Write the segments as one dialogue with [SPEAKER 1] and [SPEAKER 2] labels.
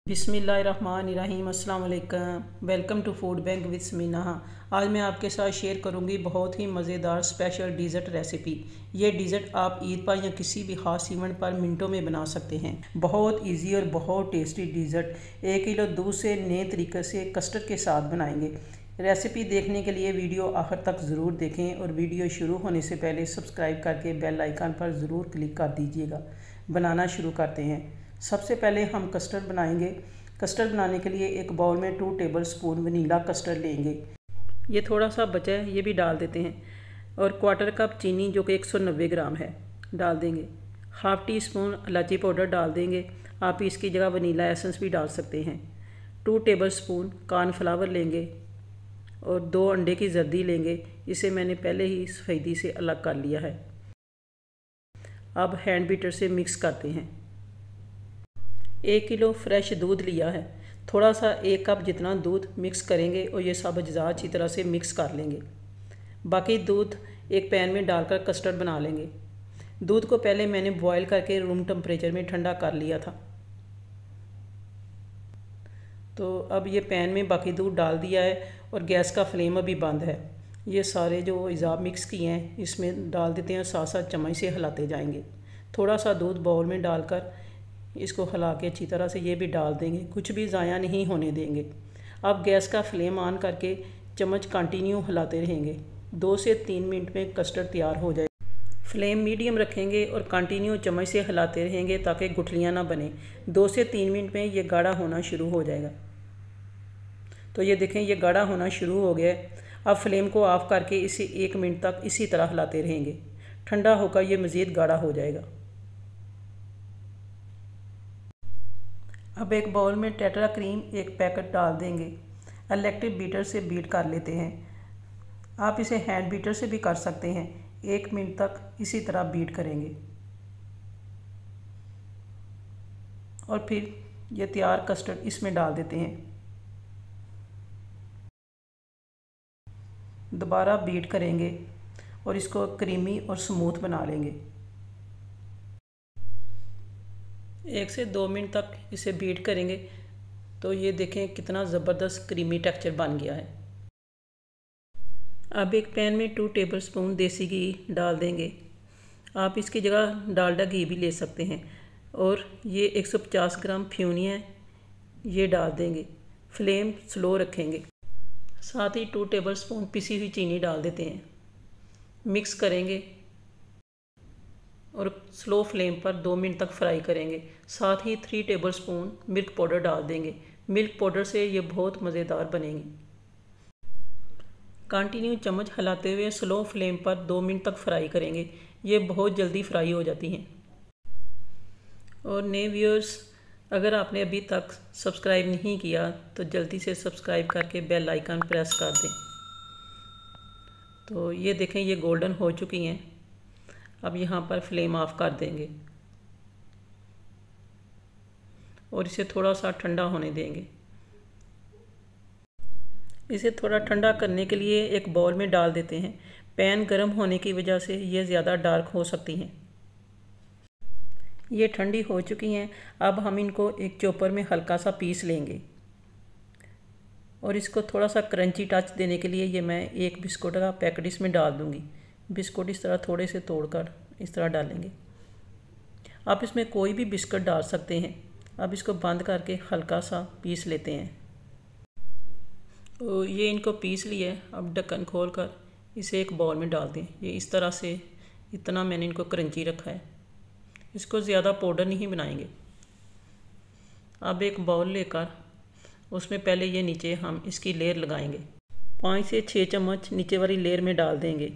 [SPEAKER 1] बिस्मिल्लाहिर्रहमानिर्रहीम अस्सलाम वालेकुम। Welcome to food bank with Samina. आज मैं आपके साथ शेयर करूंगी बहुत ही मज़ेदार स्पेशल डिज़र्ट रेसिपी। ये डिज़र्ट आप ईद पर या किसी भी ख़ास इवेंट पर मिनटों में बना सकते हैं। बहुत इजी और बहुत टेस्टी डिज़र्ट 1 किलो दूध से नए तरीके से कस्टर्ड के साथ बनाएंगे। रेसिपी देखने के लिए वीडियो आखिर तक ज़रूर देखें और वीडियो शुरू होने से पहले सब्सक्राइब करके बेल आइकन पर ज़रूर क्लिक कर दीजिएगा। बनाना शुरू करते हैं। सबसे पहले हम कस्टर्ड बनाएंगे। कस्टर्ड बनाने के लिए एक बाउल में 2 टेबलस्पून वनीला कस्टर्ड लेंगे। ये थोड़ा सा बचा है, ये भी डाल देते हैं। और क्वार्टर कप चीनी जो कि 190 ग्राम है डाल देंगे। हाफ़ टी स्पून इलायची पाउडर डाल देंगे। आप इसकी जगह वनीला एसेंस भी डाल सकते हैं। 2 टेबलस्पून कॉर्नफ्लावर लेंगे और 2 अंडे की जर्दी लेंगे। इसे मैंने पहले ही सफ़ेदी से अलग कर लिया है। अब हैंड बीटर से मिक्स करते हैं। 1 किलो फ्रेश दूध लिया है। थोड़ा सा 1 कप जितना दूध मिक्स करेंगे और ये सब अज्जा अच्छी तरह से मिक्स कर लेंगे। बाकी दूध एक पैन में डालकर कस्टर्ड बना लेंगे। दूध को पहले मैंने बॉयल करके रूम टेम्परेचर में ठंडा कर लिया था। तो अब ये पैन में बाकी दूध डाल दिया है और गैस का फ्लेम अभी बंद है। ये सारे जो अज्जा मिक्स किए हैं इसमें डाल देते हैं। साथ साथ चम्मच से हिलाते जाएंगे। थोड़ा सा दूध बाउल में डालकर इसको हिला के अच्छी तरह से ये भी डाल देंगे। कुछ भी ज़ाया नहीं होने देंगे। अब गैस का फ्लेम ऑन करके चम्मच कंटिन्यू हिलाते रहेंगे। 2 से 3 मिनट में कस्टर्ड तैयार हो जाए। फ्लेम मीडियम रखेंगे और कंटिन्यू चम्मच से हिलाते रहेंगे ताकि गुठलियाँ ना बने। 2 से 3 मिनट में ये गाढ़ा होना शुरू हो जाएगा। तो ये देखें, ये गाढ़ा होना शुरू हो गया है। अब फ्लेम को ऑफ़ करके इसे 1 मिनट तक इसी तरह हिलाते रहेंगे। ठंडा होकर ये मज़ीद गाढ़ा हो जाएगा। अब एक बाउल में टेट्रा क्रीम 1 पैकेट डाल देंगे। इलेक्ट्रिक बीटर से बीट कर लेते हैं। आप इसे हैंड बीटर से भी कर सकते हैं। 1 मिनट तक इसी तरह बीट करेंगे और फिर ये तैयार कस्टर्ड इसमें डाल देते हैं। दोबारा बीट करेंगे और इसको क्रीमी और स्मूथ बना लेंगे। 1 से 2 मिनट तक इसे बीट करेंगे तो ये देखें कितना ज़बरदस्त क्रीमी टेक्सचर बन गया है। अब एक पैन में 2 टेबलस्पून देसी घी डाल देंगे। आप इसकी जगह डालडा घी भी ले सकते हैं। और ये 150 ग्राम फ्यूनी है, ये डाल देंगे। फ्लेम स्लो रखेंगे। साथ ही 2 टेबलस्पून पिसी हुई चीनी डाल देते हैं। मिक्स करेंगे और स्लो फ्लेम पर 2 मिनट तक फ्राई करेंगे। साथ ही 3 टेबलस्पून मिल्क पाउडर डाल देंगे। मिल्क पाउडर से ये बहुत मज़ेदार बनेंगी। कंटिन्यू चम्मच हिलाते हुए स्लो फ्लेम पर 2 मिनट तक फ्राई करेंगे। ये बहुत जल्दी फ्राई हो जाती हैं। और नए व्यूअर्स, अगर आपने अभी तक सब्सक्राइब नहीं किया तो जल्दी से सब्सक्राइब करके बेल आइकन प्रेस कर दें। तो ये देखें, ये गोल्डन हो चुकी हैं। अब यहाँ पर फ्लेम ऑफ कर देंगे और इसे थोड़ा सा ठंडा होने देंगे। इसे थोड़ा ठंडा करने के लिए एक बाउल में डाल देते हैं। पैन गर्म होने की वजह से ये ज़्यादा डार्क हो सकती हैं। ये ठंडी हो चुकी हैं। अब हम इनको एक चॉपर में हल्का सा पीस लेंगे और इसको थोड़ा सा क्रंची टच देने के लिए ये मैं एक बिस्कुट का पैकेट इसमें डाल दूँगी। बिस्कुट इस तरह थोड़े से तोड़कर इस तरह डालेंगे। आप इसमें कोई भी बिस्कुट डाल सकते हैं। अब इसको बंद करके हल्का सा पीस लेते हैं। तो ये इनको पीस लिया है। अब ढक्कन खोलकर इसे एक बाउल में डाल दें। ये इस तरह से इतना मैंने इनको क्रंची रखा है। इसको ज़्यादा पाउडर नहीं बनाएंगे। अब एक बाउल लेकर उसमें पहले ये नीचे हम इसकी लेयर लगाएंगे। 5 से 6 चम्मच नीचे वाली लेयर में डाल देंगे।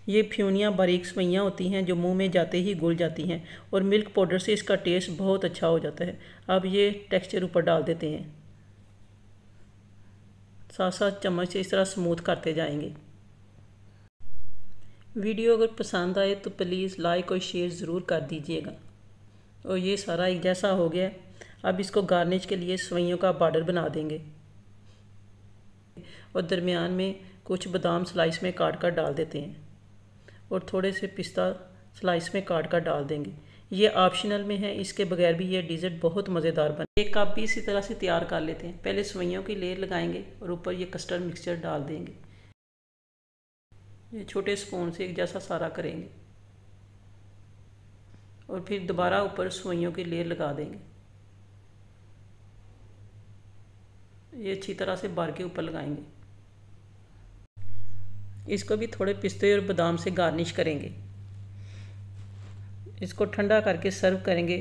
[SPEAKER 1] ये फ्यूनियाँ बारीक सवैयाँ होती हैं जो मुंह में जाते ही घुल जाती हैं और मिल्क पाउडर से इसका टेस्ट बहुत अच्छा हो जाता है। अब ये टेक्सचर ऊपर डाल देते हैं। साथ साथ चम्मच से इस तरह स्मूथ करते जाएंगे। वीडियो अगर पसंद आए तो प्लीज़ लाइक और शेयर ज़रूर कर दीजिएगा। और ये सारा एक जैसा हो गया। अब इसको गार्निश के लिए सवैयों का बॉर्डर बना देंगे और दरमियान में कुछ बादाम स्लाइस में काट कर डाल देते हैं और थोड़े से पिस्ता स्लाइस में काट कर डाल देंगे। ये ऑप्शनल में है, इसके बगैर भी ये डिज़र्ट बहुत मज़ेदार बने। एक कप भी इसी तरह से तैयार कर लेते हैं। पहले सेवइयों की लेयर लगाएंगे और ऊपर ये कस्टर्ड मिक्सचर डाल देंगे। ये छोटे स्पून से एक जैसा सारा करेंगे और फिर दोबारा ऊपर सेवइयों की लेयर लगा देंगे। ये अच्छी तरह से बार के ऊपर लगाएंगे। इसको भी थोड़े पिस्ते और बादाम से गार्निश करेंगे। इसको ठंडा करके सर्व करेंगे।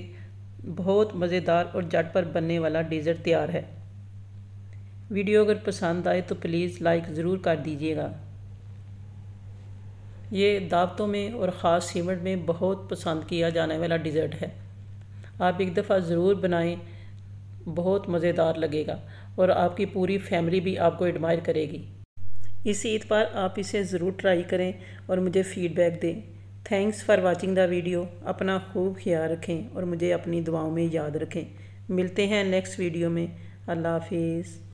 [SPEAKER 1] बहुत मज़ेदार और झटपट बनने वाला डिज़र्ट तैयार है। वीडियो अगर पसंद आए तो प्लीज़ लाइक ज़रूर कर दीजिएगा। ये दावतों में और ख़ास इवेंट में बहुत पसंद किया जाने वाला डिज़र्ट है। आप एक दफ़ा ज़रूर बनाएं, बहुत मज़ेदार लगेगा और आपकी पूरी फैमिली भी आपको एडमायर करेगी। इस ईद पर आप इसे ज़रूर ट्राई करें और मुझे फ़ीडबैक दें। Thanks for watching the video. अपना खूब ख्याल रखें और मुझे अपनी दुआओं में याद रखें। मिलते हैं नेक्स्ट वीडियो में। अल्लाह हाफिज़।